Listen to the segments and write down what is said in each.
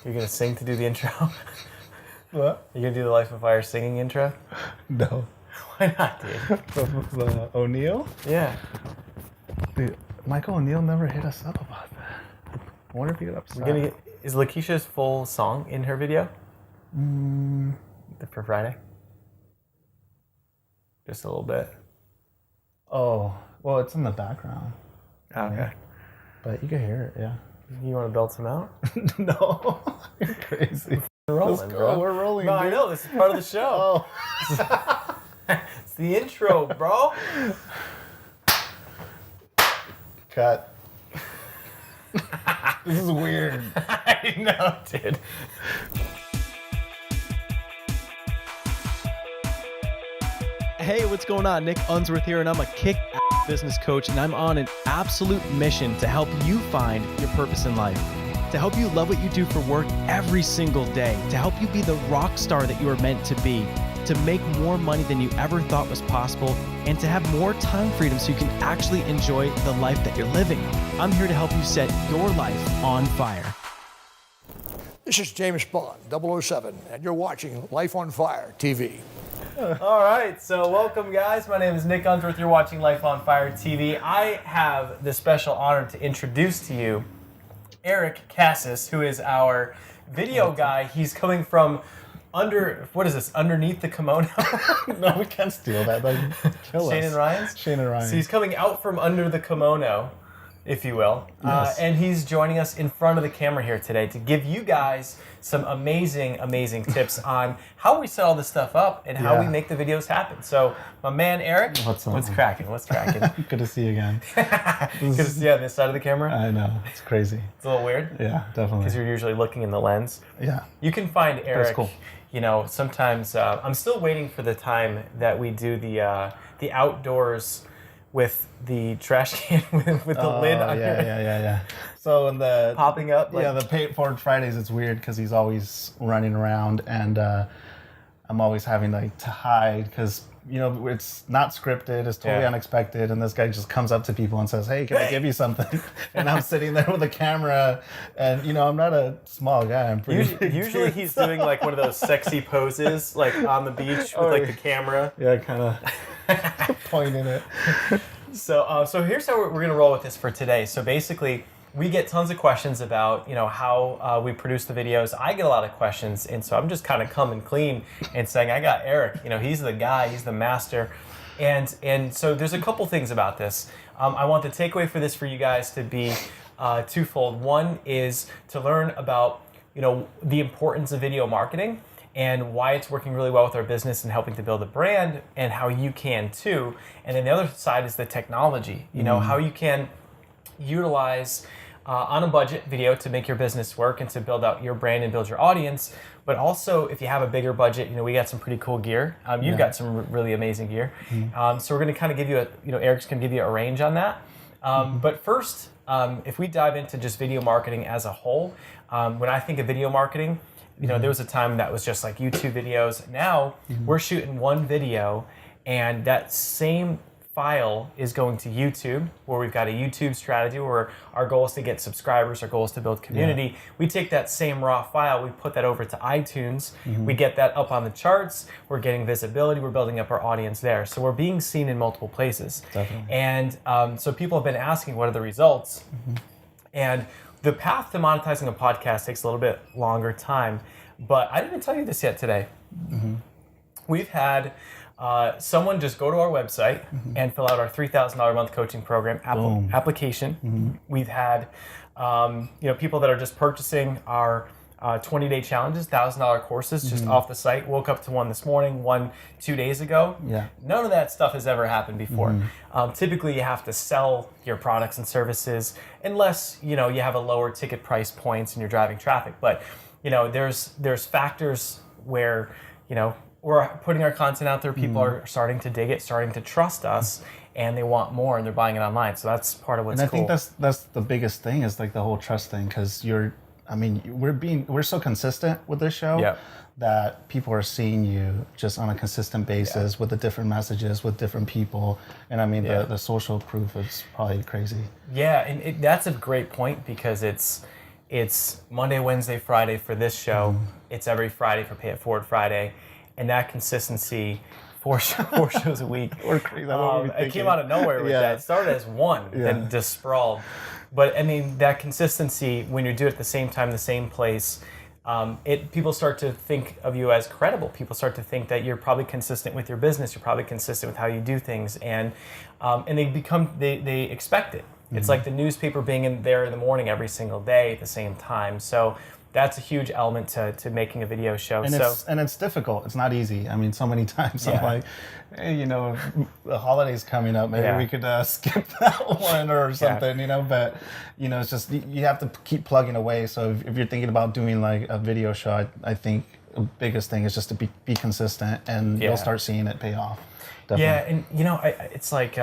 You're gonna sing to do the intro? What? You gonna do the Life on Fire singing intro? No. Why not, dude? O'Neill? Yeah. Dude, Michael O'Neill never hit us up about that. I wonder if he got upset. Is Lakeisha's full song in her video? For Friday? Just a little bit. Oh, well, it's in the background. Okay. But you can hear it, yeah. You want to belt some out? No. You're crazy. We're rolling, Let's go. bro. We're rolling, No, dude. I know. This is part of the show. Oh. It's the intro, bro. Cut. This is weird. I know, dude. Hey, what's going on? Nick Unsworth here, and I'm a kick-ass business coach, and I'm on an absolute mission to help you find your purpose in life, to help you love what you do for work every single day, to help you be the rock star that you are meant to be, to make more money than you ever thought was possible, and to have more time freedom so you can actually enjoy the life that you're living. I'm here to help you set your life on fire. This is James Bond, 007, and you're watching Life on Fire TV. All right, so welcome, guys. My name is Nick Unsworth. You're watching Life on Fire TV. I have the special honor to introduce to you Eric Casas, who is our video guy. He's coming from underneath the kimono? No, we can't steal that. Like, kill us. Shane and Ryan's? Shane and Ryan. So he's coming out from under the kimono, if you will. Yes. And he's joining us in front of the camera here today to give you guys some amazing, amazing tips on how we set all this stuff up and how we make the videos happen. So, my man Eric, What's up? what's cracking? Good to see you again. Good to see you on this side of the camera. I know. It's crazy. It's a little weird. Yeah, definitely. Because you're usually looking in the lens. Yeah. You can find Eric. cool. You know, sometimes I'm still waiting for the time that we do the outdoors with the trash can with the lid on your Yeah. So in the popping up. Like, the Pay It Forward Fridays, it's weird because he's always running around, and I'm always having to hide because it's not scripted, it's totally unexpected, and this guy just comes up to people and says, "Hey, can I give you something?" And I'm sitting there with a camera, and I'm not a small guy. I'm pretty. Usually big, he's doing like one of those sexy poses, like on the beach with like the camera. Yeah, kind of pointing it. So here's how we're gonna roll with this for today. So basically, we get tons of questions about how we produce the videos. I get a lot of questions, and so I'm just kind of coming clean and saying I got Eric. He's the guy, he's the master, and so there's a couple things about this. I want the takeaway for this for you guys to be twofold. One is to learn about the importance of video marketing and why it's working really well with our business and helping to build a brand, and how you can too. And then the other side is the technology. How you can utilize on a budget video to make your business work and to build out your brand and build your audience. But also, if you have a bigger budget, we got some pretty cool gear. You've got some really amazing gear. So we're going to kind of give you Eric's going to give you a range on that. But first, if we dive into just video marketing as a whole, when I think of video marketing, there was a time that was just like YouTube videos. Now we're shooting one video, and that same file is going to YouTube, where we've got a YouTube strategy where our goal is to get subscribers, our goal is to build community. We take that same raw file, we put that over to iTunes, we get that up on the charts, we're getting visibility, we're building up our audience there. So we're being seen in multiple places. Definitely. And so people have been asking, what are the results? And the path to monetizing a podcast takes a little bit longer time, but I didn't tell you this yet today. We've had someone just go to our website and fill out our $3,000 a month coaching program application. We've had people that are just purchasing our 20-day challenges, $1,000 courses just off the site. Woke up to one this morning, one 2 days ago. Yeah. None of that stuff has ever happened before. Typically, you have to sell your products and services unless you have a lower ticket price points and you're driving traffic. But there's factors where we're putting our content out there. People are starting to dig it, starting to trust us, and they want more, and they're buying it online. So that's part of what's cool. And I think that's the biggest thing is like the whole trust thing, because we're so consistent with this show that people are seeing you just on a consistent basis with the different messages, with different people. And the social proof is probably crazy. Yeah, and that's a great point, because it's it's Monday, Wednesday, Friday for this show. It's every Friday for Pay It Forward Friday. And that consistency, four shows a week. We're crazy. That's what we were It came thinking. out of nowhere with that. It started as one, then just sprawled. But I mean, that consistency, when you do it at the same time, the same place, people start to think of you as credible. People start to think that you're probably consistent with your business. You're probably consistent with how you do things, and they expect it. It's like the newspaper being in there in the morning every single day at the same time. So that's a huge element to making a video show. And it's difficult. It's not easy. I mean, so many times I'm like, hey, the holiday's coming up. Maybe we could skip that one or something, But, it's just, you have to keep plugging away. So if you're thinking about doing like a video show, I think the biggest thing is just to be consistent, and you'll start seeing it pay off. Definitely. Yeah, and it's like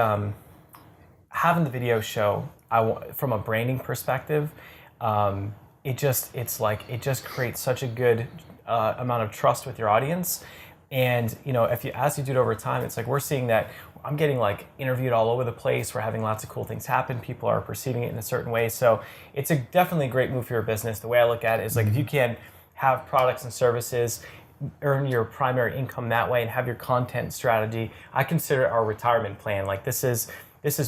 having the video show, from a branding perspective, it just creates such a good amount of trust with your audience. And as you do it over time, it's like we're seeing that I'm getting like interviewed all over the place. We're having lots of cool things happen. People are perceiving it in a certain way. So it's definitely a great move for your business. The way I look at it is like if you can have products and services, earn your primary income that way, and have your content strategy, I consider it our retirement plan. Like this is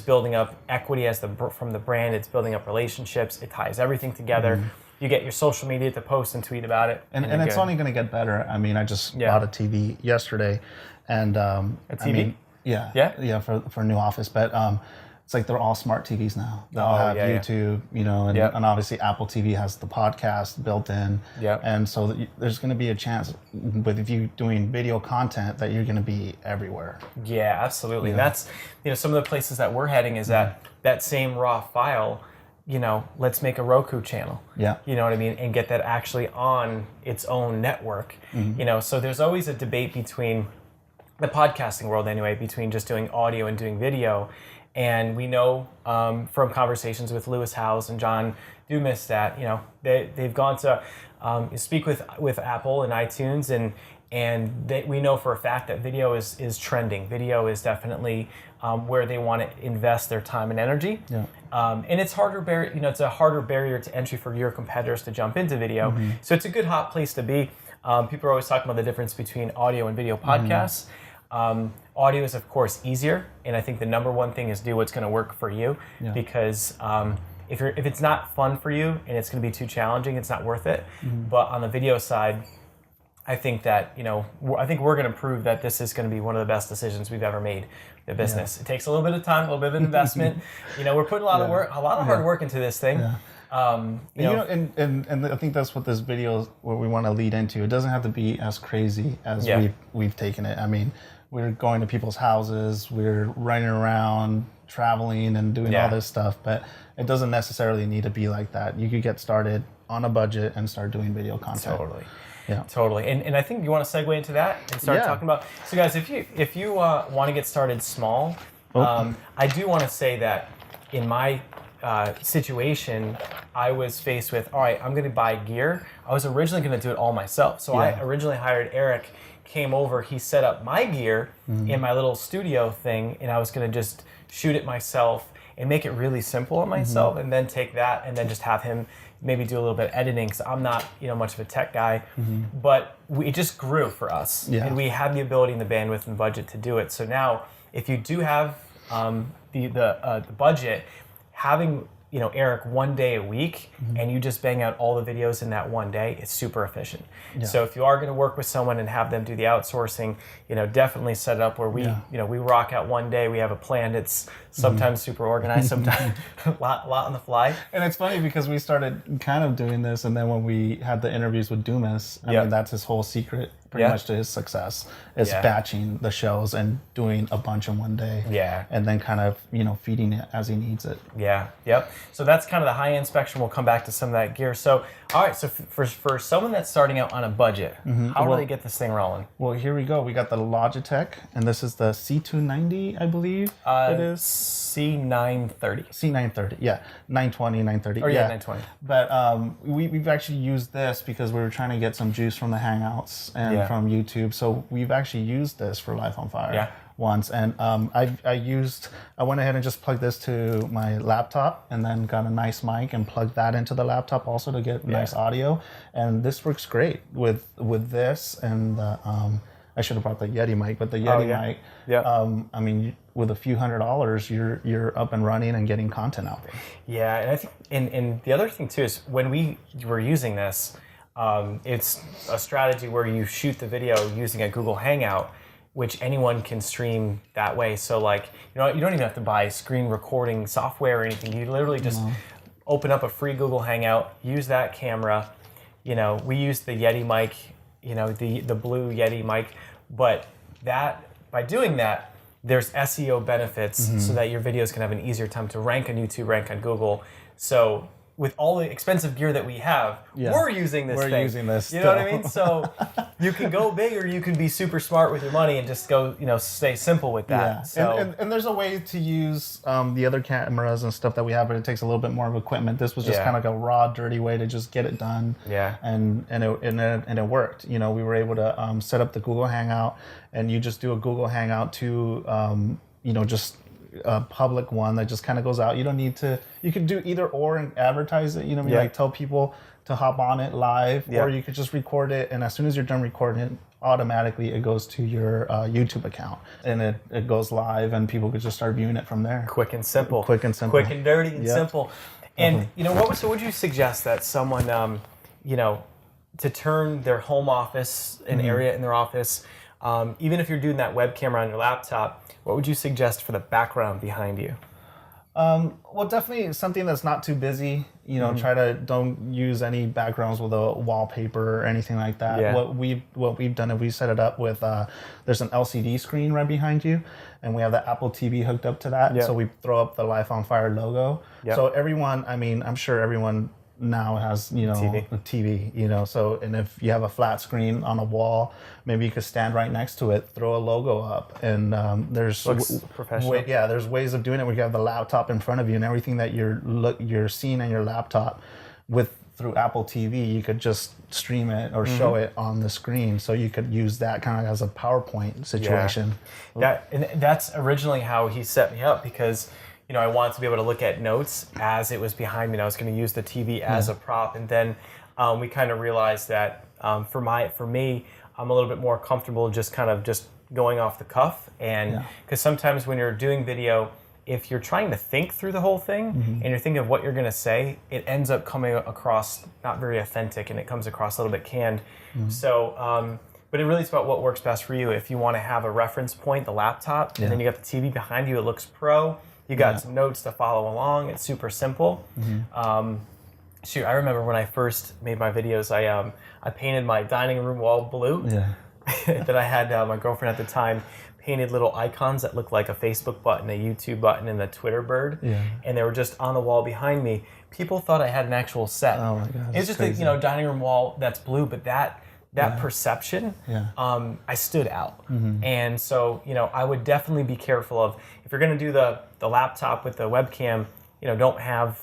building up equity from the brand. It's building up relationships. It ties everything together. You get your social media to post and tweet about it. And it's only going to get better. I mean, I just bought a TV yesterday. And a TV? For a new office. But it's like they're all smart TVs now. They'll have YouTube, and obviously Apple TV has the podcast built in. Yep. And so there's going to be a chance if you doing video content that you're going to be everywhere. Yeah, absolutely. And that's, some of the places that we're heading is that same raw file, let's make a Roku channel. Yeah. You know what I mean? And get that actually on its own network. So there's always a debate between the podcasting world anyway, between just doing audio and doing video. And we know from conversations with Lewis Howes and John Dumas that they've gone to speak with Apple and iTunes, and we know for a fact that video is trending. Video is definitely where they want to invest their time and energy. Yeah. And it's it's a harder barrier to entry for your competitors to jump into video. So it's a good hot place to be. People are always talking about the difference between audio and video podcasts. Audio is, of course, easier, and I think the number one thing is do what's going to work for you, because if it's not fun for you and it's going to be too challenging, it's not worth it. But on the video side, I think that we're going to prove that this is going to be one of the best decisions we've ever made in the business. It takes a little bit of time, a little bit of investment. We're putting a lot of work, a lot of hard work into this thing. And I think that's what this video what we want to lead into. It doesn't have to be as crazy as we've taken it. I mean, we're going to people's houses, we're running around, traveling, and doing all this stuff, but it doesn't necessarily need to be like that. You could get started on a budget and start doing video content. Totally. Yeah. Totally. And I think you want to segue into that and start talking about. So guys, if you want to get started small, I do want to say that in my situation, I was faced with, all right, I'm going to buy gear. I was originally going to do it all myself. So I originally hired Eric, came over, he set up my gear in my little studio thing, and I was going to just shoot it myself and make it really simple on myself, and then take that and then just have him maybe do a little bit of editing, because I'm not much of a tech guy. But it just grew for us, and we had the ability and the bandwidth and budget to do it. So now, if you do have the budget, having Eric 1 day a week, and you just bang out all the videos in that 1 day, it's super efficient. So if you are going to work with someone and have them do the outsourcing, definitely set it up where we we rock out 1 day. We have a plan. It's sometimes super organized, sometimes a lot on the fly. And it's funny because we started kind of doing this, and then when we had the interviews with Dumas, I mean, that's his whole secret pretty much to his success, is batching the shows and doing a bunch in 1 day. Yeah. And then kind of, feeding it as he needs it. Yeah. Yep. So that's kind of the high-end spectrum. We'll come back to some of that gear. So, all right. So for someone that's starting out on a budget, how do they get this thing rolling? Well, here we go. We got the Logitech, and this is the C290, I believe it is. C930. C930, yeah. 920, 930. Oh, yeah, 920. But we've actually used this because we were trying to get some juice from the Hangouts and from YouTube. So we've actually used this for Life on Fire. Yeah. once, and I went ahead and just plugged this to my laptop, and then got a nice mic and plugged that into the laptop also to get nice audio, and this works great with this and the, I should have brought the Yeti mic, but the Yeti mic. Yeah. I mean, with a few $100s, you're up and running and getting content out there. Yeah, and I think, and the other thing too is when we were using this, it's a strategy where you shoot the video using a Google Hangout, which anyone can stream that way. So like, you don't even have to buy screen recording software or anything. You literally just open up a free Google Hangout, use that camera. We use the Yeti mic, the blue Yeti mic, but by doing that, there's SEO benefits so that your videos can have an easier time to rank on YouTube, rank on Google. So with all the expensive gear that we have, we're using this thing. We're using this. You know what I mean? So you can go big or you can be super smart with your money and just go, stay simple with that. Yeah. So, and there's a way to use the other cameras and stuff that we have, but it takes a little bit more of equipment. This was just kind of like a raw, dirty way to just get it done. Yeah. And it worked. We were able to set up the Google Hangout, and you just do a Google Hangout to, just a public one that just kind of goes out. You don't need to. You could do either or and advertise it. Like tell people to hop on it live, or you could just record it, and as soon as you're done recording it, automatically it goes to your YouTube account, and it goes live, and people could just start viewing it from there. Quick and simple. Quick and simple. Quick and dirty and simple. And what would you suggest that someone to turn their home office, an area in their office, even if you're doing that web camera on your laptop, what would you suggest for the background behind you? Well, definitely something that's not too busy. Don't use any backgrounds with a wallpaper or anything like that. Yeah. What we've done is we set it up with there's an LCD screen right behind you, and we have the Apple TV hooked up to that. Yep. So we throw up the Life on Fire logo. Yep. So everyone, I'm sure everyone now has TV. So, and if you have a flat screen on a wall, maybe you could stand right next to it, throw a logo up, and there's professional. There's ways of doing it where you have the laptop in front of you, and everything that you're seeing on your laptop through Apple TV, you could just stream it or show it on the screen. So you could use that kind of as a PowerPoint situation. Yeah. That's originally how he set me up, because I wanted to be able to look at notes as it was behind me, and I was going to use the TV as a prop. And then we kind of realized that for me, I'm a little bit more comfortable just going off the cuff. And because sometimes when you're doing video, if you're trying to think through the whole thing and you're thinking of what you're going to say, it ends up coming across not very authentic, and it comes across a little bit canned. So, but it really is about what works best for you. If you want to have a reference point, the laptop, and then you got the TV behind you, it looks pro. You got some notes to follow along. It's super simple. I remember when I first made my videos, I painted my dining room wall blue. Yeah. Then I had my girlfriend at the time painted little icons that looked like a Facebook button, a YouTube button, and a Twitter bird. Yeah. And they were just on the wall behind me. People thought I had an actual set. Oh my God. It's just crazy. A dining room wall that's blue, but that perception, I stood out. And so, I would definitely be careful of, if you're going to do the laptop with the webcam, don't have,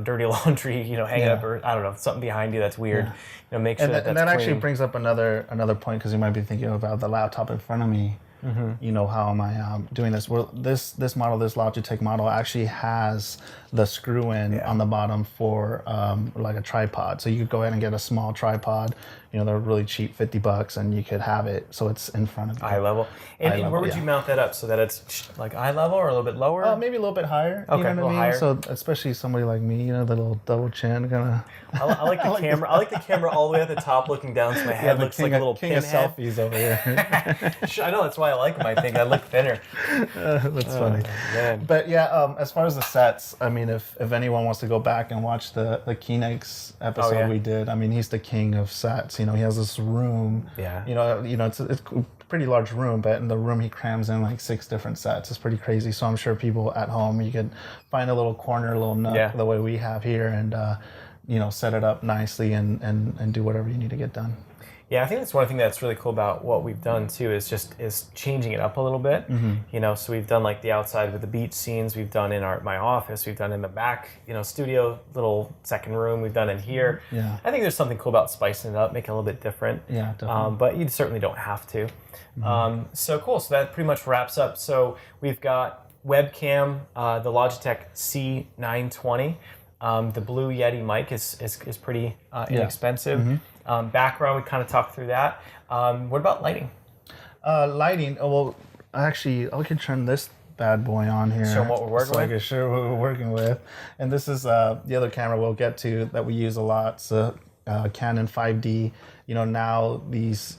dirty laundry, hanging up, or I don't know, something behind you that's weird. Make sure that's and that clean. Actually brings up another point, because you might be thinking about the laptop in front of me. How am I doing this? Well, this model, this Logitech model, actually has the screw-in on the bottom for like a tripod. So you could go ahead and get a small tripod. They're really cheap, $50, and you could have it so it's in front of you. Eye level. And where would you mount that up so that it's like eye level or a little bit lower? Maybe a little bit higher. Okay, you know what I mean? Higher. So especially somebody like me, the little double chin kind of. I like the camera. I like the camera all the way at the top, looking down, so my head looks like a little pinhead. Selfies over here. I know, that's why I like them. I think I look thinner. That's funny. Man. But as far as the sets, if anyone wants to go back and watch the Keenex episode we did, he's the king of sets. He has this room. Yeah. It's a pretty large room, but in the room he crams in like 6 different sets. It's pretty crazy. So I'm sure people at home, you could find a little corner, a little nook, the way we have here, and set it up nicely and do whatever you need to get done. Yeah, I think that's one thing that's really cool about what we've done too is changing it up a little bit. You know, so we've done like the outside with the beach scenes, we've done in my office, we've done in the back, you know, studio, little second room, we've done in here. Yeah. I think there's something cool about spicing it up, making it a little bit different. Yeah, definitely. But you certainly don't have to. So cool. So that pretty much wraps up. So we've got webcam, the Logitech C920. The Blue Yeti mic is pretty inexpensive. Background, we kind of talked through that. What about lighting? Lighting. Well, actually, I can turn this bad boy on here. Show 'em what we're working so with? I can show what we're working with. And this is the other camera we'll get to that we use a lot. So Canon 5D. You know, now these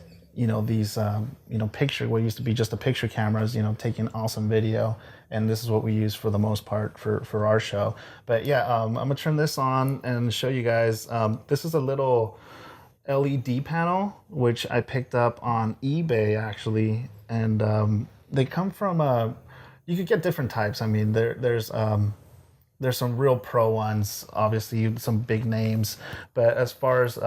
picture, what used to be just a picture cameras, you know, taking awesome video. And this is what we use for the most part for our show. But yeah, I'm gonna turn this on and show you guys. This is a little LED panel, which I picked up on eBay actually. And they come from, you could get different types. I mean, there's some real pro ones, obviously some big names, but as far as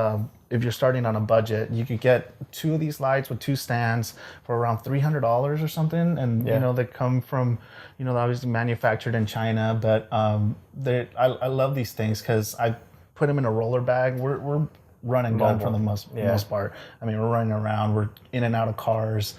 if you're starting on a budget, you could get 2 of these lights with 2 stands for around $300 or something. And you know, they come from, you know, obviously manufactured in China, but I love these things because I put them in a roller bag. We're run and gun for the most part. I mean, we're running around, we're in and out of cars,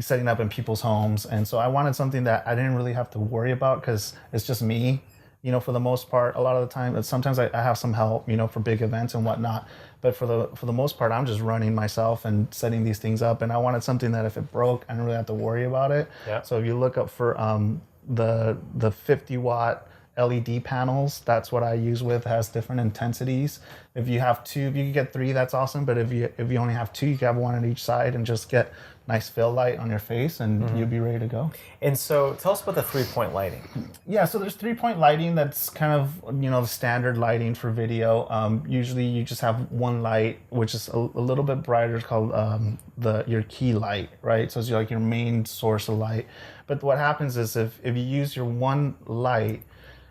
setting up in people's homes, and so I wanted something that I didn't really have to worry about because it's just me. You know, for the most part, a lot of the time, sometimes I have some help, you know, for big events and whatnot. But for the most part, I'm just running myself and setting these things up. And I wanted something that if it broke, I didn't really have to worry about it. Yeah. So if you look up for the 50 watt LED panels, that's what I use with. It has different intensities. If you have 2, if you can get 3, that's awesome. But if you only have 2, you can have 1 on each side and just get nice fill light on your face and you'll be ready to go. And so tell us about the 3-point lighting. Yeah, so there's 3-point lighting. That's kind of, you know, the standard lighting for video. Usually you just have 1 light, which is a little bit brighter. It's called your key light, right? So it's like your main source of light. But what happens is if you use your 1 light,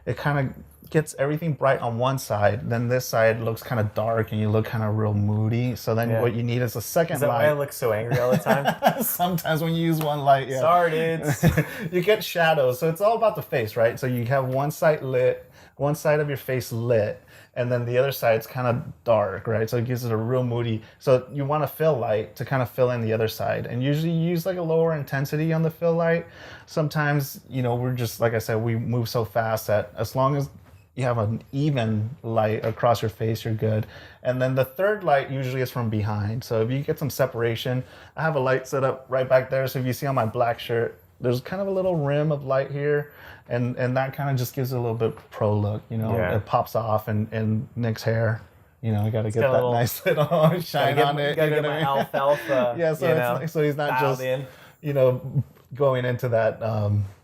it kind of gets everything bright on one side, then this side looks kind of dark and you look kind of real moody. So then what you need is a second light. Is that why I look so angry all the time? Sometimes when you use 1 light, yeah. Sorry, dudes. You get shadows. So it's all about the face, right? So you have one side lit, one side of your face lit, and then the other side's kind of dark, right? So it gives it a real moody. So you want a fill light to kind of fill in the other side. And usually you use like a lower intensity on the fill light. Sometimes, you know, we're just, like I said, we move so fast that as long as you have an even light across your face, you're good. And then the third light usually is from behind. So if you get some separation, I have a light set up right back there. So if you see on my black shirt, there's kind of a little rim of light here. And that kind of just gives it a little bit pro look, you know. It pops off, and Nick's hair, you know, you got to get that nice little shine on it. Gotta get my alfalfa. Yeah, so he's not just in. You know, going into that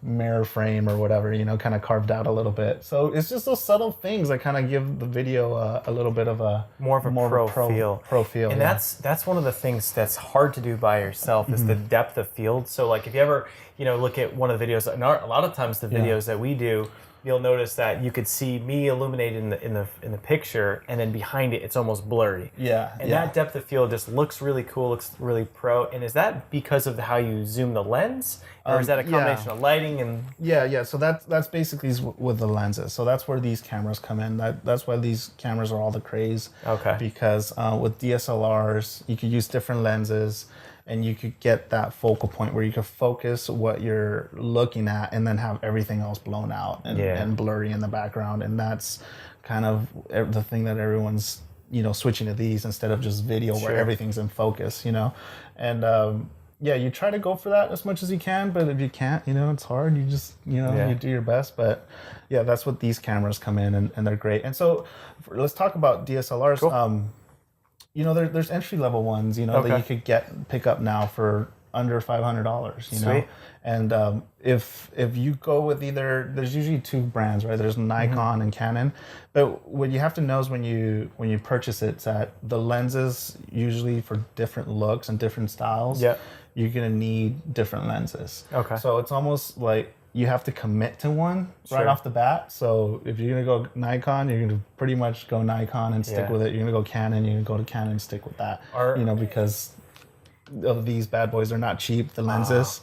mirror frame or whatever, you know, kind of carved out a little bit. So it's just those subtle things that kind of give the video a little bit of a more of a pro feel. And that's one of the things that's hard to do by yourself is the depth of field. So like if you ever, you know, look at one of the videos, and a lot of times the videos that we do, you'll notice that you could see me illuminated in the picture, and then behind it, it's almost blurry. And that depth of field just looks really cool, looks really pro. And is that because of how you zoom the lens, or is that a combination of lighting and? Yeah. So that's basically with the lenses. So that's where these cameras come in. That's why these cameras are all the craze. Okay. Because with DSLRs, you could use different lenses, and you could get that focal point where you could focus what you're looking at and then have everything else blown out and blurry in the background. And that's kind of the thing that everyone's, you know, switching to these instead of just video where everything's in focus, you know. And you try to go for that as much as you can, but if you can't, you know, it's hard. You just, you know, you do your best. But yeah, that's what these cameras come in, and they're great. And so let's talk about DSLRs. Cool. You know, there's entry level ones, you know, that you could pick up now for under $500, you know. And if you go with there's usually 2 brands, right? There's Nikon and Canon. But what you have to know is when you purchase it, it's that the lenses usually for different looks and different styles, you're gonna need different lenses. Okay. So it's almost like you have to commit to one right Sure. off the bat. So if you're gonna go Nikon, you're gonna pretty much go Nikon and stick Yeah. with it. You're gonna go Canon, you're gonna go to Canon and stick with that. Are- Because of these bad boys, they're not cheap. The lenses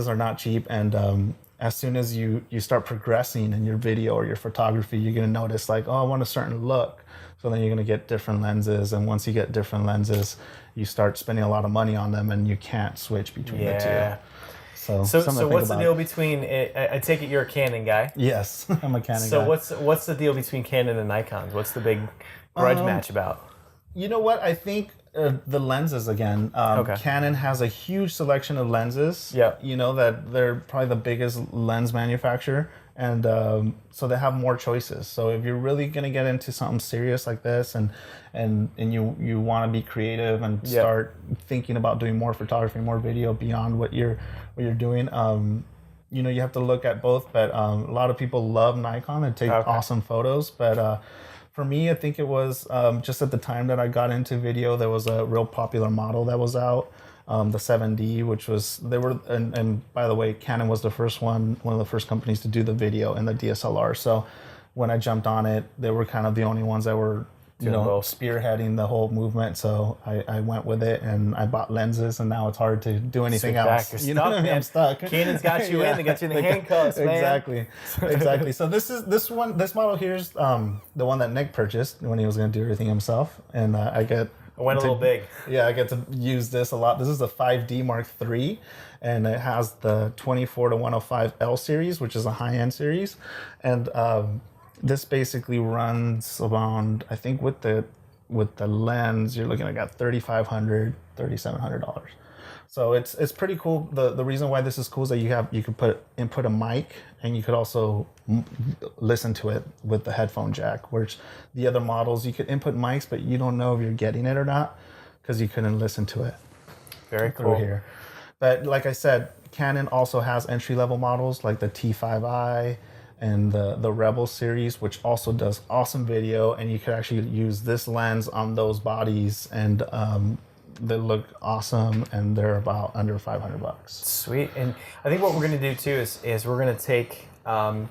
are not cheap, and as soon as you start progressing in your video or your photography, you're gonna notice like, oh, I want a certain look. So then you're gonna get different lenses, and once you get different lenses, you start spending a lot of money on them, and you can't switch between the two. So something to think what's the about. deal between? I take it you're a Canon guy. Yes, I'm a Canon So guy. what's the deal between Canon and Nikon? What's the big grudge match about? You know what? I think the lenses again. Okay. Canon has a huge selection of lenses. Yeah. That they're probably the biggest lens manufacturer, and so they have more choices. So if you're really gonna get into something serious like this, and you want to be creative and start thinking about doing more photography, more video beyond what you're doing. You have to look at both. But a lot of people love Nikon and take awesome photos, but. For me, I think it was just at the time that I got into video, there was a real popular model that was out, the 7D, which was, and by the way, Canon was the first one of the first companies to do the video and the DSLR. So when I jumped on it, they were kind of the only ones that were, spearheading the whole movement. So I went with it, and I bought lenses, and now it's hard to do anything else. You're You know stuck, what I mean? man. I'm stuck. Canon's got you in. They got you in the handcuffs, man. Exactly. So this model here's the one that Nick purchased when he was going to do everything himself, and I went a little big. Yeah, I get to use this a lot. This is a 5D Mark III, and it has the 24-105 L series, which is a high-end series, and this basically runs around, I think with the lens, you're looking at about $3,500, $3,700. So it's pretty cool. The reason why this is cool is that you could input a mic, and you could also listen to it with the headphone jack. Which the other models, you could input mics, but you don't know if you're getting it or not because you couldn't listen to it. Very Through cool. here. But like I said, Canon also has entry-level models like the T5i and the Rebel series, which also does awesome video, and you could actually use this lens on those bodies, and they look awesome, and they're about under $500. Sweet. And I think what we're gonna do too is we're gonna take all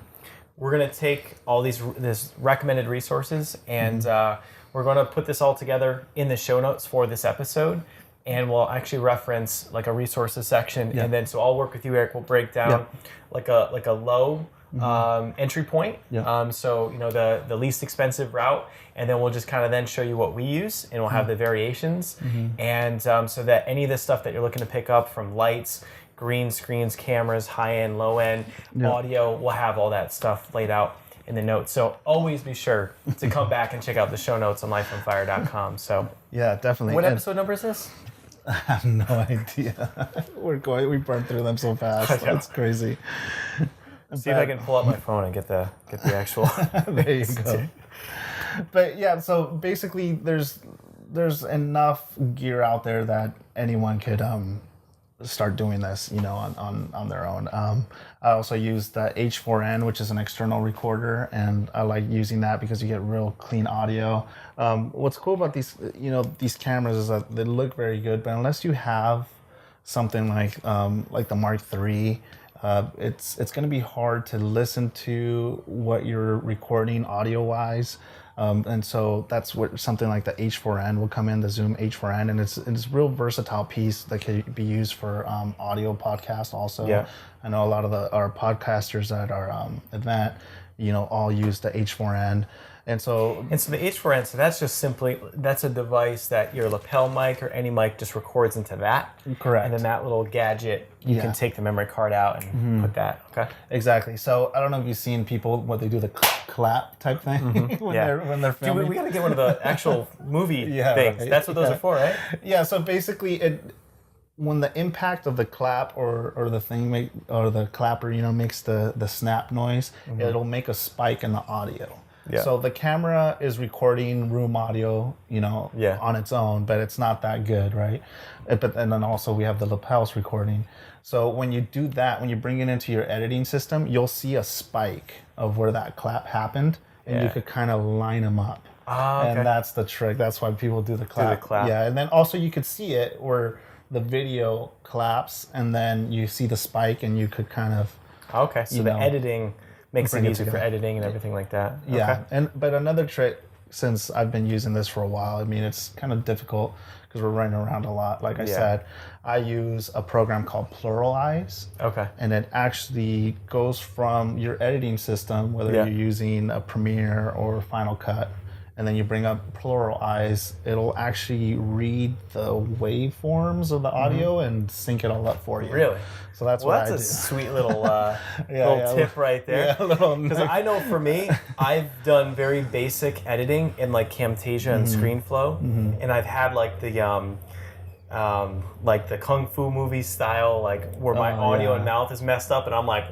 this recommended resources, and we're gonna put this all together in the show notes for this episode. And we'll actually reference like a resources section, and then so I'll work with you, Eric. We'll break down like a low entry point. So the least expensive route, and then we'll just kind of then show you what we use, and we'll have the variations, and so that any of the stuff that you're looking to pick up from lights, green screens, cameras, high end, low end, audio, we'll have all that stuff laid out in the notes. So always be sure to come back and check out the show notes on lifeonfire.com. So yeah, definitely. What episode number is this? I have no idea. We burned through them so fast. That's crazy. See if I can pull up my phone and get the actual. There you go. But yeah, so basically, there's enough gear out there that anyone could start doing this, on their own. I also use the H4n, which is an external recorder, and I like using that because you get real clean audio. What's cool about these cameras is that they look very good, but unless you have something like the Mark III, it's going to be hard to listen to what you're recording audio-wise. And so that's what something like the H4n will come in, the Zoom H4n, and it's a real versatile piece that can be used for audio podcast also. Yeah. I know a lot of our podcasters at our event, all use the H4n. And so the H4n, so that's a device that your lapel mic or any mic just records into that. Correct. And then that little gadget, you can take the memory card out and put that. Okay. Exactly. So I don't know if you've seen people when they do the clap type thing when they're filming. Dude, we got to get one of the actual movie things. Right. That's what those are for, right? Yeah. So basically, when the impact of the clap or the clapper makes the snap noise, it'll make a spike in the audio. Yeah. So the camera is recording room audio, on its own, but it's not that good, right? And then also we have the lapels recording. So when you do that, when you bring it into your editing system, you'll see a spike of where that clap happened, and you could kind of line them up. Okay. And that's the trick. That's why people do the clap. Yeah, and then also you could see it where the video claps, and then you see the spike, and you could kind of Okay, so the editing makes it bring it easy for together. editing and everything like that. Yeah, Okay. but another trick, since I've been using this for a while, I mean, it's kind of difficult because we're running around a lot. Like I said, I use a program called Pluralize. Okay. And it actually goes from your editing system, whether you're using a Premiere or Final Cut, and then you bring up Pluralize, it'll actually read the waveforms of the audio and sync it all up for you. Really? So that's Well, what I do. that's a sweet little tip right there. Yeah, a little Because I know for me, I've done very basic editing in like Camtasia and ScreenFlow, and I've had like the kung fu movie style, like where my audio and mouth is messed up, and I'm like,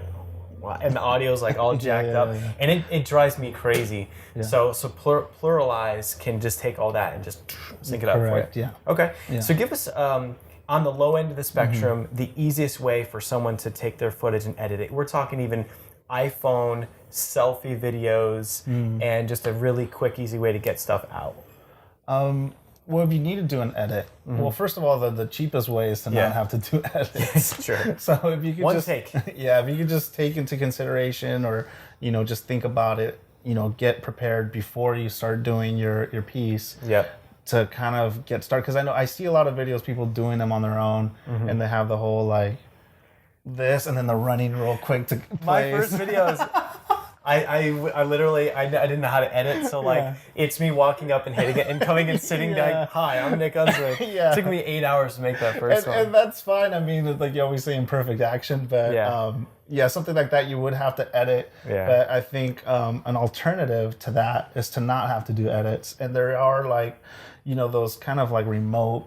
wow, and the audio's like all jacked up, and it drives me crazy. Yeah. So Pluralize can just take all that and just sync it up Correct, for you. yeah. Okay. Yeah. So give us on the low end of the spectrum, the easiest way for someone to take their footage and edit it. We're talking even iPhone selfie videos and just a really quick, easy way to get stuff out. Well, if you need to do an edit, well, first of all, the cheapest way is to not have to do edits. Sure. So if you could One just take. if you could just take into consideration, or just think about it, get prepared before you start doing your piece. Yep. To kind of get started, because I see a lot of videos, people doing them on their own, and they have the whole like this, and then they're running real quick to My place. first videos, I literally I didn't know how to edit, so like it's me walking up and hitting it and coming and sitting like, hi, I'm Nick Unsworth. Yeah. It took me 8 hours to make that first one. And that's fine. I mean, it's like you always say, imperfect action, but something like that you would have to edit. Yeah. But I think an alternative to that is to not have to do edits. And there are like, those kind of like remote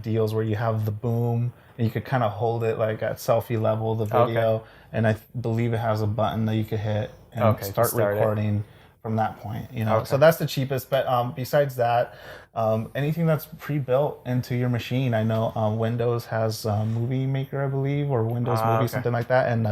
deals where you have the boom and you could kind of hold it like at selfie level, the video. Okay. And I believe it has a button that you could hit and start recording from that point. So that's the cheapest. But besides that, anything that's pre-built into your machine. I know Windows has Movie Maker, I believe, or Windows Movie, something like that. And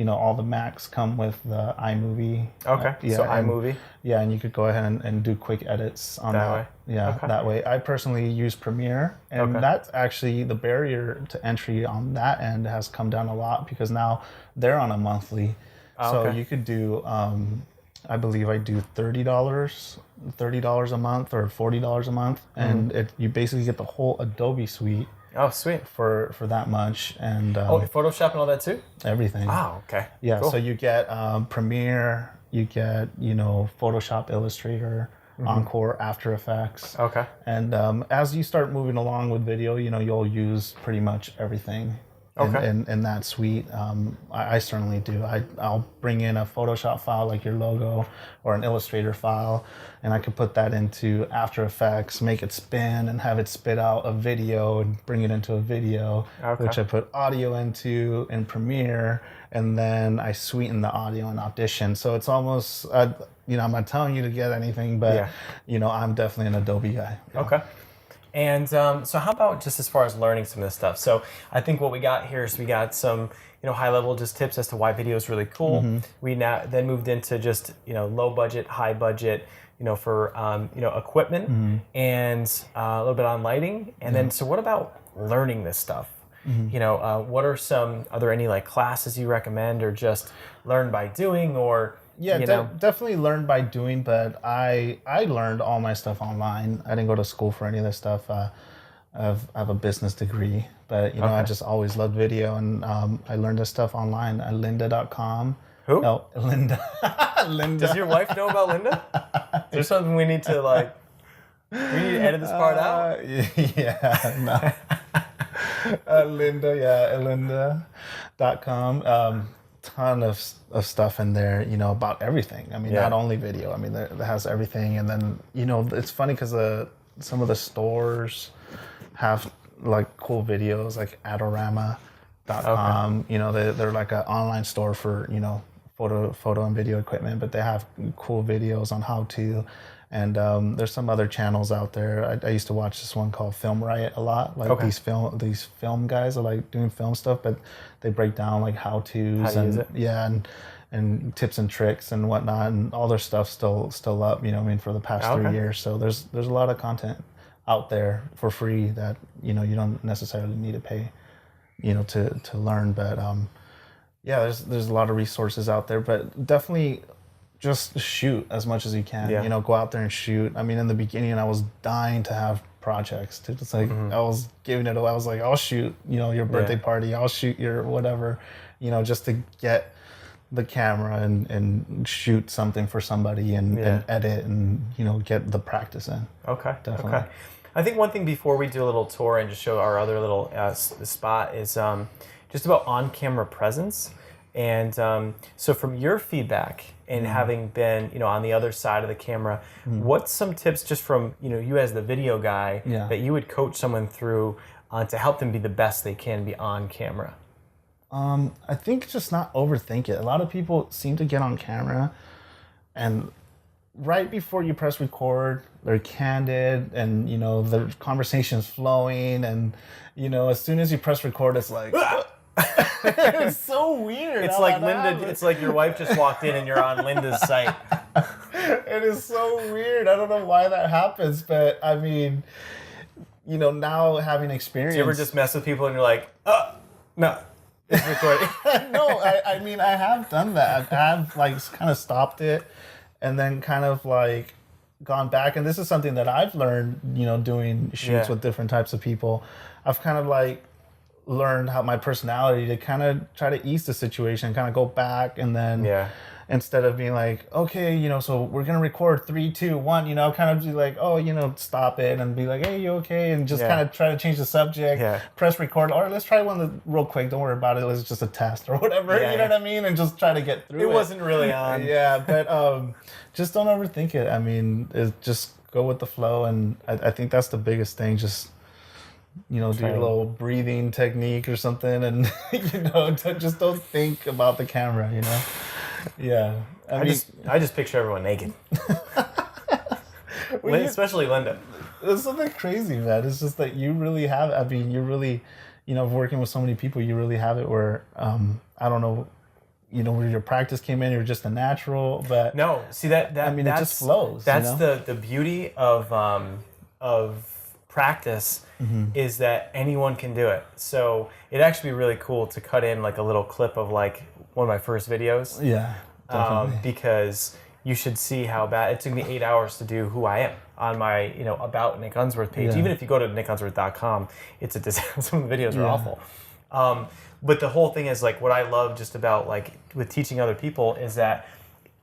all the Macs come with the iMovie. Okay. So iMovie. Yeah, and you could go ahead and do quick edits on that. way? Yeah, that way. I personally use Premiere, and that's actually the barrier to entry on that end has come down a lot, because now they're on a monthly. So you could do, I believe I do $30 a month or $40 a month, and you basically get the whole Adobe suite. Oh, sweet. For that much, and Photoshop and all that too? everything. Oh, okay. Yeah, Cool. so you get Premiere, you get Photoshop, Illustrator, Encore, After Effects. Okay. And as you start moving along with video, you'll use pretty much everything in that suite. I certainly do. I'll bring in a Photoshop file like your logo, or an Illustrator file, and I can put that into After Effects, make it spin, and have it spit out a video and bring it into a video, which I put audio into in Premiere, and then I sweeten the audio in Audition. So it's almost, I'm not telling you to get anything, but I'm definitely an Adobe guy. Okay. And so how about just as far as learning some of this stuff? So I think what we got here is we got some, high level just tips as to why video is really cool. We now then moved into just, low budget, high budget, for, equipment and a little bit on lighting. And then, so what about learning this stuff? What are there any like classes you recommend, or just learn by doing, or definitely learn by doing, but I learned all my stuff online. I didn't go to school for any of this stuff. I have a business degree, but I just always loved video, and I learned this stuff online at lynda.com. Who? No, Linda. Linda. Does your wife know about Linda? Is there something we need to edit this part out? Yeah, no. Linda, lynda.com. Ton of stuff in there, about everything. I mean, not only video. I mean, it has everything. And then, it's funny because some of the stores have like cool videos, like Adorama.com. They're like an online store for, photo and video equipment, but they have cool videos on how to. And there's some other channels out there. I used to watch this one called Film Riot a lot. Like these film guys are like doing film stuff, but they break down like how-tos and tips and tricks and whatnot, and all their stuff's still up. For the past 3 years. So there's a lot of content out there for free that you don't necessarily need to pay, to learn. But Yeah, there's a lot of resources out there, but definitely just shoot as much as you can. Yeah. You know, go out there and shoot. I mean, in the beginning, I was dying to have projects. Dude. It's like I was giving it away. I was like, I'll shoot, you know, your birthday party. I'll shoot your whatever, you know, just to get the camera and shoot something for somebody and edit and, you know, get the practice in. Okay. Definitely. Okay. I think one thing before we do a little tour and just show our other little spot is just about on-camera presence. And so from your feedback and having been, you know, on the other side of the camera, what's some tips just from, you know, you as the video guy that you would coach someone through to help them be the best they can be on camera? I think just not overthink it. A lot of people seem to get on camera and right before you press record, they're candid and, you know, the conversation's flowing and, you know, as soon as you press record, it's like... It's so weird. It's like Linda. It's like your wife just walked in and you're on Linda's site. It is so weird. I don't know why that happens, but I mean, you know, now having experience. Do you ever just mess with people and you're like, no, it's recording? No, I mean, I have done that. I have like kind of stopped it and then kind of like gone back. And this is something that I've learned, you know, doing shoots with different types of people. I've kind of like learned how my personality to kind of try to ease the situation, kind of go back and then instead of being like, okay, you know, so we're gonna record 3, 2, 1, you know, kind of be like, oh, you know, stop it and be like, hey, you okay? And just kind of try to change the subject, press record, or let's try one real quick, don't worry about it, it's just a test or whatever, you know what I mean? And just try to get through it. It wasn't really on. But just don't overthink it. I mean, just go with the flow, and I think that's the biggest thing, just you know, do a little breathing technique or something, and you know, just don't think about the camera, you know. Yeah, I just picture everyone naked, especially Linda. It's something crazy, man. It's just that you really have. I mean, you're really, you know, working with so many people, you really have it where I don't know, you know, where your practice came in, you're just a natural, but no, see that I mean, it just flows. That's you know? the beauty of practice is that anyone can do it. So it'd actually be really cool to cut in like a little clip of like one of my first videos. Yeah, definitely. Because you should see how bad it took me 8 hours to do who I am on my, you know, about Nick Unsworth page. Yeah. Even if you go to nickunsworth.com, it's a disaster. Some of the videos are awful. But the whole thing is like what I love just about like with teaching other people is that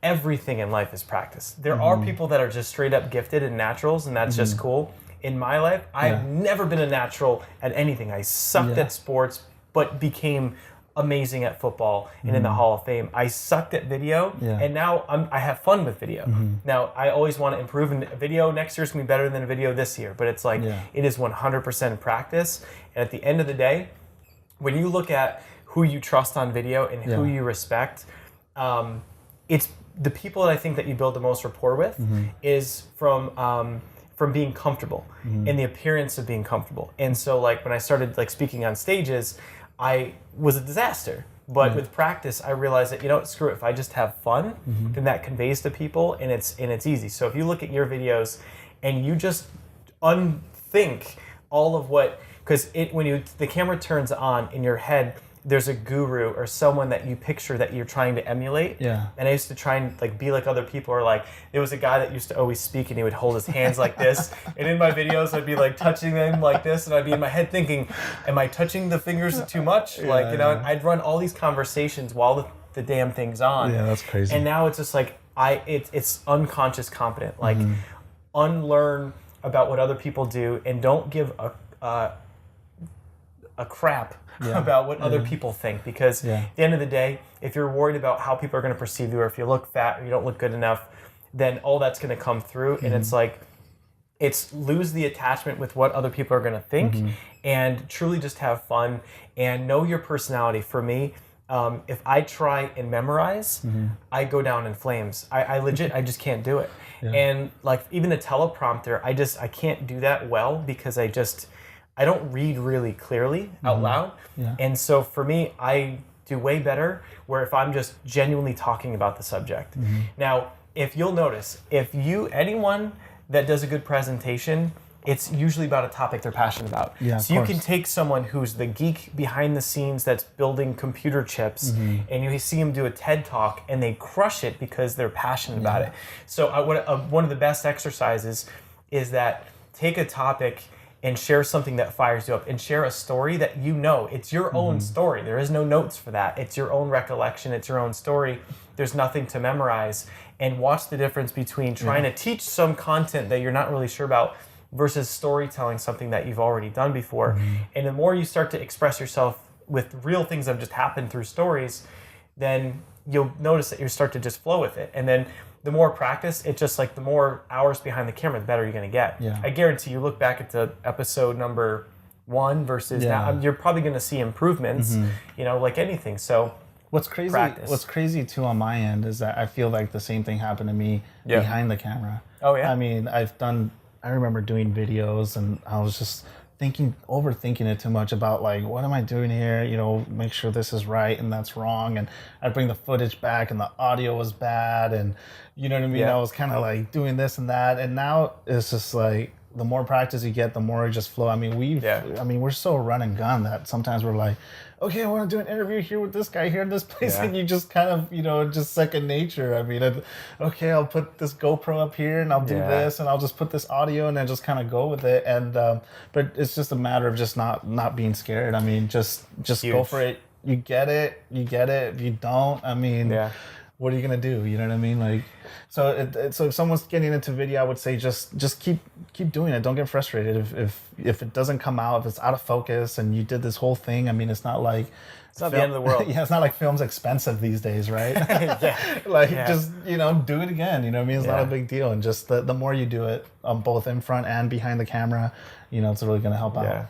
everything in life is practice. There are people that are just straight up gifted and naturals, and that's just cool. In my life, I've never been a natural at anything. I sucked at sports, but became amazing at football and in the Hall of Fame. I sucked at video, and now I have fun with video. Now, I always want to improve in video. Next year's going to be better than a video this year, but it's like it is 100% practice. And at the end of the day, when you look at who you trust on video and who you respect, it's the people that I think that you build the most rapport with is from being comfortable and the appearance of being comfortable. And so like when I started like speaking on stages, I was a disaster. But with practice, I realized that, you know, screw it. If I just have fun, then that conveys to people and it's easy. So if you look at your videos and you just unthink all of what, because when the camera turns on in your head, there's a guru or someone that you picture that you're trying to emulate. Yeah. And I used to try and like be like other people, or like there was a guy that used to always speak and he would hold his hands like this. And in my videos I'd be like touching them like this, and I'd be in my head thinking, am I touching the fingers too much? Like, you know, I'd run all these conversations while the damn thing's on. Yeah, that's crazy. And now it's just like it's unconscious competent. Like unlearn about what other people do and don't give a crap about what other people think, because at the end of the day, if you're worried about how people are going to perceive you, or if you look fat or you don't look good enough, then all that's going to come through, and it's like lose the attachment with what other people are going to think and truly just have fun and know your personality. For me, if I try and memorize, I go down in flames. I just can't do it. And like even the teleprompter, I can't do that well because I don't read really clearly out loud. And so for me, I do way better where if I'm just genuinely talking about the subject. Now, if you'll notice, anyone that does a good presentation it's usually about a topic they're passionate about. Yeah, so you can take someone who's the geek behind the scenes that's building computer chips, and you see them do a TED Talk, and they crush it because they're passionate about it. So one of the best exercises is that take a topic and share something that fires you up, and share a story that you know. It's your own story. There is no notes for that. It's your own recollection. It's your own story. There's nothing to memorize. And watch the difference between trying to teach some content that you're not really sure about versus storytelling something that you've already done before. And the more you start to express yourself with real things that have just happened through stories, then you'll notice that you start to just flow with it. And then the more practice, it's just like the more hours behind the camera, the better you're going to get. Yeah. I guarantee you look back at the episode number 1 versus now, you're probably going to see improvements, like anything. So What's crazy too on my end is that I feel like the same thing happened to me behind the camera. Oh yeah. I mean, I remember doing videos and I was just overthinking it too much about like, what am I doing here? Make sure this is right and that's wrong. And I'd bring the footage back and the audio was bad. And you know what I mean? I was kind of like doing this and that. And now it's just like, the more practice you get, the more it just flow. I mean, we're so run and gun that sometimes we're like, okay, I want to do an interview here with this guy here in this place. And you just kind of, just second nature. I mean, okay, I'll put this GoPro up here and I'll do this and I'll just put this audio and then just kind of go with it. And, but it's just a matter of just not being scared. I mean, just go for it. You get it. If you don't, I mean, what are you going to do? You know what I mean? Like, so if someone's getting into video, I would say just keep doing it. Don't get frustrated if it doesn't come out, if it's out of focus and you did this whole thing. I mean, it's not like it's not the end of the world. It's not like film's expensive these days, right? Just do it again. You know what I mean? It's not a big deal. And just the more you do it, both in front and behind the camera, it's really going to help out.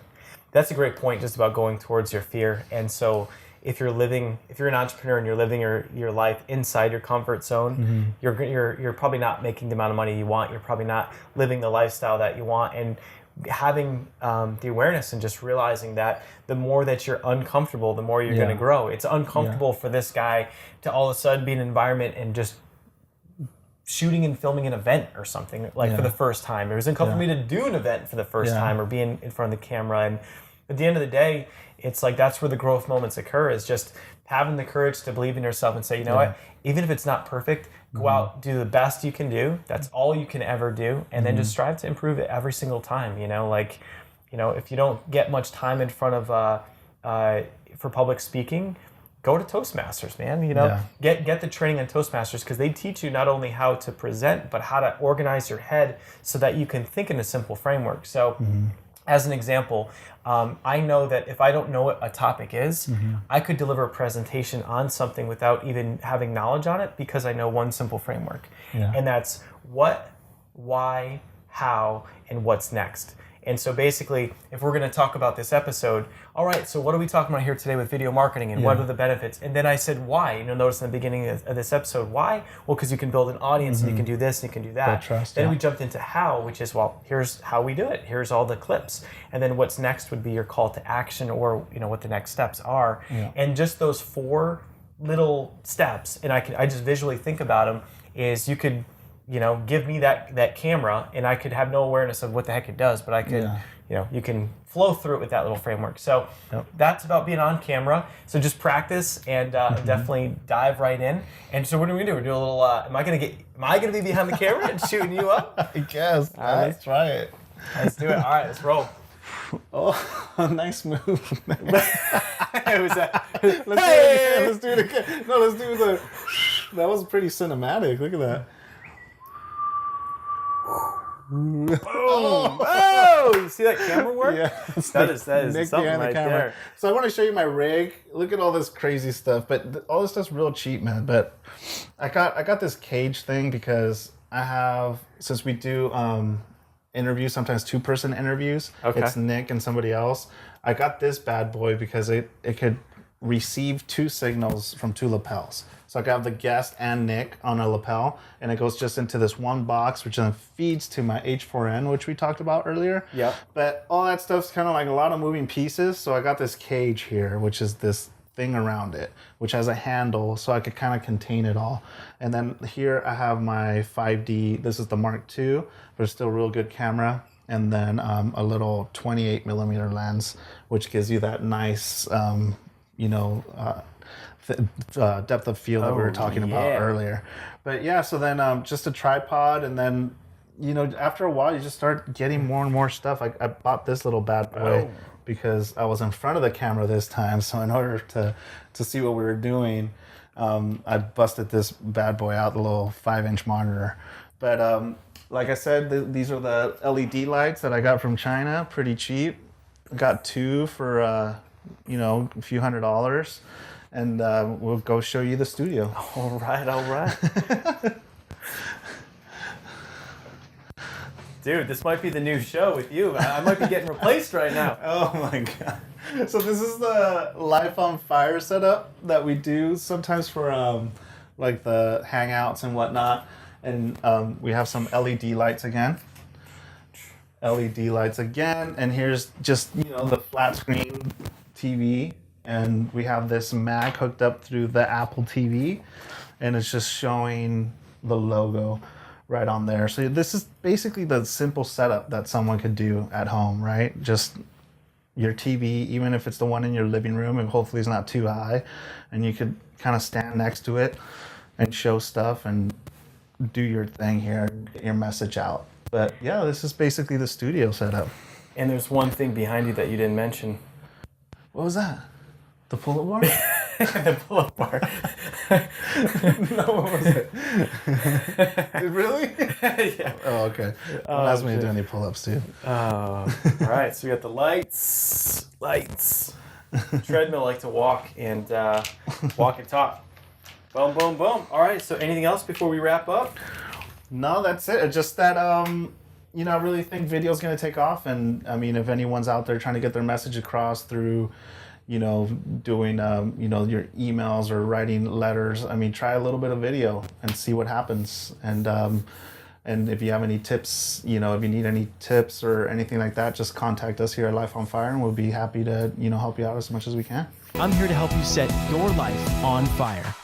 That's a great point, just about going towards your fear. And so if you're an entrepreneur and you're living your life inside your comfort zone, you're probably not making the amount of money you want. You're probably not living the lifestyle that you want. And having the awareness and just realizing that the more that you're uncomfortable, the more you're going to grow. It's uncomfortable for this guy to all of a sudden be in an environment and just shooting and filming an event or something for the first time. It was uncomfortable for me to do an event for the first time or be in front of the camera. And at the end of the day, it's like that's where the growth moments occur, is just having the courage to believe in yourself and say, you know what, even if it's not perfect, go out, do the best you can do. That's all you can ever do. And then just strive to improve it every single time. If you don't get much time in front of for public speaking, go to Toastmasters, man. Get the training on Toastmasters, because they teach you not only how to present, but how to organize your head so that you can think in a simple framework. So as an example, I know that if I don't know what a topic is, I could deliver a presentation on something without even having knowledge on it, because I know one simple framework. And that's what, why, how, and what's next. And so basically, if we're going to talk about this episode, all right, so what are we talking about here today with video marketing, and what are the benefits? And then I said why. Notice in the beginning of this episode, why? Well, because you can build an audience and you can do this and you can do that. Trust, then we jumped into how, which is, well, here's how we do it. Here's all the clips. And then what's next would be your call to action, or what the next steps are. And just those 4 little steps, and I just visually think about them, is you could give me that camera and I could have no awareness of what the heck it does, but I could, you can flow through it with that little framework. So that's about being on camera. So just practice and definitely dive right in. And so what are we gonna do? We're doing a little, am I gonna be behind the camera and shooting you up? I guess. All right. Let's try it. Let's do it. All right, let's roll. Oh, nice move. It was Let's do it again. No, let's do the, that was pretty cinematic. Look at that. Boom! Oh, you see that camera work? Yeah, that is Nick something behind right the camera. there. So I want to show you my rig. Look at all this crazy stuff, but all this stuff's real cheap, man. But I got this cage thing because I have, since we do interviews, sometimes 2-person interviews. It's Nick and somebody else. I got this bad boy because it could receive 2 signals from 2 lapels. So I got the guest and Nick on a lapel, and it goes just into this one box, which then feeds to my H4n, which we talked about earlier. Yep. But all that stuff's kind of like a lot of moving pieces. So I got this cage here, which is this thing around it, which has a handle, so I could kind of contain it all. And then here I have my 5D. This is the Mark II, but it's still a real good camera. and then a little 28 millimeter lens, which gives you that nice, depth of field that we were talking about earlier. But yeah, so then just a tripod, and then after a while you just start getting more and more stuff. I bought this little bad boy because I was in front of the camera this time, so in order to see what we were doing, I busted this bad boy out, the little 5-inch monitor. But like I said, these are the LED lights that I got from China, pretty cheap. Got 2 for a few $100s, and we'll go show you the studio. All right. Dude, this might be the new show with you. I might be getting replaced right now. Oh my god. So this is the Life on Fire setup that we do sometimes for like the hangouts and whatnot. And we have some LED lights again. And here's just, the flat screen TV. And we have this Mac hooked up through the Apple TV. And it's just showing the logo right on there. So this is basically the simple setup that someone could do at home, right? Just your TV, even if it's the one in your living room, and hopefully it's not too high, and you could kind of stand next to it and show stuff and do your thing here, get your message out. But yeah, this is basically the studio setup. And there's one thing behind you that you didn't mention. What was that? The pull-up bar? The pull-up bar. No, what was it? Really? Yeah. Oh, okay. Don't ask me to do any pull-ups, dude. All right, so we got the lights. Treadmill, like to walk and talk. Boom, boom, boom. All right, so anything else before we wrap up? No, that's it. It's just that, I really think video is going to take off. And, I mean, if anyone's out there trying to get their message across through, doing, your emails or writing letters, I mean, try a little bit of video and see what happens. And if you have any tips, if you need any tips or anything like that, just contact us here at Life on Fire, and we'll be happy to, help you out as much as we can. I'm here to help you set your life on fire.